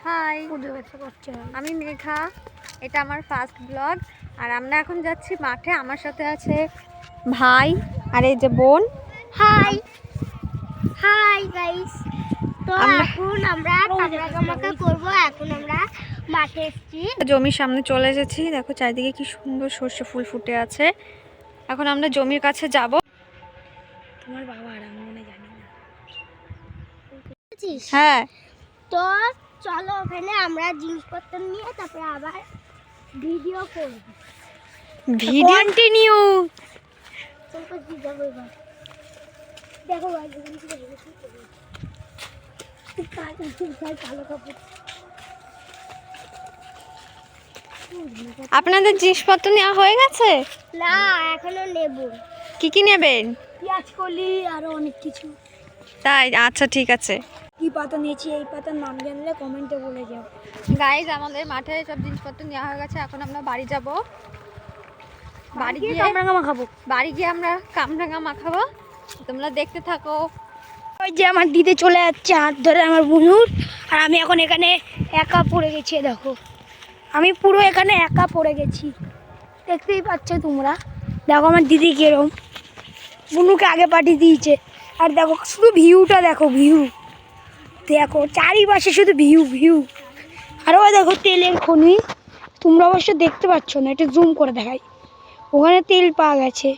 High, আমি মেঘা। এটা আমার ফার্স্ট ব্লগ। আর আমরা এখন যাচ্ছি মাঠে। আমার সাথে আছে ভাই আর এই যে বোন। High hi guys. তো এখন আমরা কামড়া করবো। এখন আমরা মাঠে এসেছি, জমির সামনে চলে এসেছি। দেখো চারিদিকে কি সুন্দর সর্ষে ফুল ফুটে আছে। এখন আমরা জমির কাছে যাব। তোমার বাবা আর আমি মনে জানি না। হ্যাঁ, তো চলো ওখানে আমরা জিনিসপত্র নিয়ে তারপরে আবার ভিডিও করব। Video continue. দেখো আপনাদের জিনিসপত্র নেওয়া হয়ে গেছে? না, এখনো নেব। কি কি নেবেন? পেঁয়াজ কলি আরো অনেক কিছু। তাই, আচ্ছা ঠিক আছে। কি পাতা নিয়েছি, এই পাতার নাম জানলে কমেন্টে বলে যাও। গাইজ, আমাদের মাঠে সব জিনিসপত্র নেওয়া হয়ে গেছে। এখন আমরা বাড়ি যাব। বাড়ি গিয়ে কামরাঙা মাখাবো। বাড়ি গিয়ে আমরা কামরাঙা মাখাবো। তোমরা দেখতে থাকো। ওই যে আমার দিদি চলে যাচ্ছে হাত ধরে আমার বুনুর, আর আমি এখন এখানে একা পড়ে গেছি। দেখো আমি পুরো এখানে একা পড়ে গেছি, দেখতেই পাচ্ছ তোমরা। দেখো আমার দিদি কিরম বুনুকে আগে পাঠিয়ে দিয়েছে। আর দেখো শুধু ভিউটা দেখো, ভিউ দেখো চারিপাশে শুধু ভিউ ভিউ। আর ওই দেখো তেলের খনি, তোমরা অবশ্য দেখতে পাচ্ছ না, এটা জুম করে দেখাই। ওখানে তেল পাওয়া গেছে।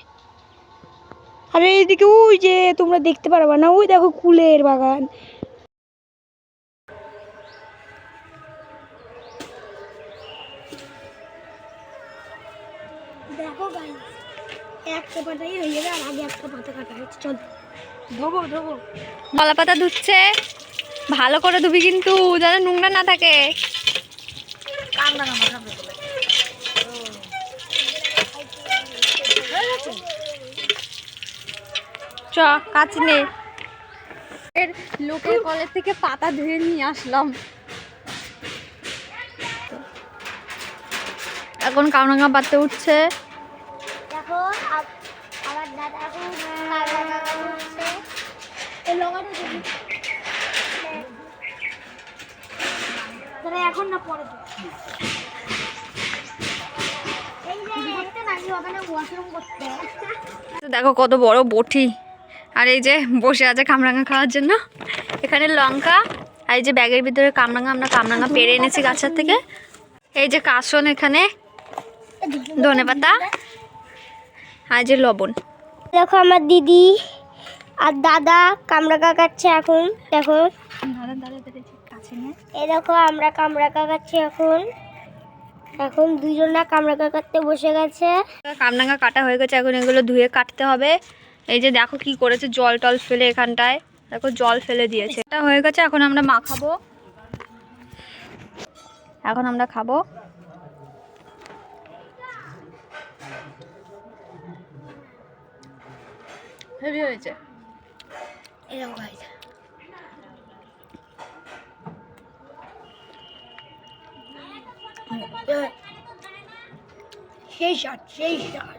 আর এইদিকে ওই যে তোমরা দেখতে পারবে না, ওই দেখো কুলের বাগান। দেখো গাইস, একটা পাতাই হয়ে যাবে, আর আগে একটা পাতা কাটা হয়েছে। চল ধোবো ধোবো। কলা পাতা ধুচ্ছে, ভালো করে ধুবি কিন্তু, যাতে নোংরা না থাকে। চ কাছে নে। এর লোকের কলের থেকে পাতা ধুয়ে নিয়ে আসলাম। এখন কামরাঙা পাততে উঠছে। দেখো আমার দাদা এখন কামরাঙা উঠছে। এই লগাটা দেখি তাহলে এখন না পরে তো। এই যে একটা নাকি ওখানে ওয়াশরুম করতে। দেখো কত বড় বটি। আর এই যে বসে আছে কামরাঙা খাওয়ার জন্য। এখানে লঙ্কা, আর এই যে ব্যাগের ভিতরে কামরাঙা, আমরা কামরাঙা পেড়ে এনেছি গাছের থেকে। এই যে কাসন, এখানে ধনেপাতা, আর যে লবণ। দেখো আমার দিদি আর দাদা কামরাঙা কাটছে এখন। দেখো এই দেখো আমরা কামরাঙা কাটছি এখন। এখন দুজনা কামরাঙা কাটতে বসে গেছে। কামরাঙা কাটা হয়ে গেছে, এখন এগুলো ধুয়ে কাটতে হবে। এই যে দেখো কি করেছে, জল টল ফেলে এখানটায় দেখো জল ফেলে দিয়েছে। এটা হয়ে গেছে, এখন আমরা মাখাবো। এখন আমরা খাবো। হেভি হয়েছে। এরকম গাইস, সেই শট সেই শট।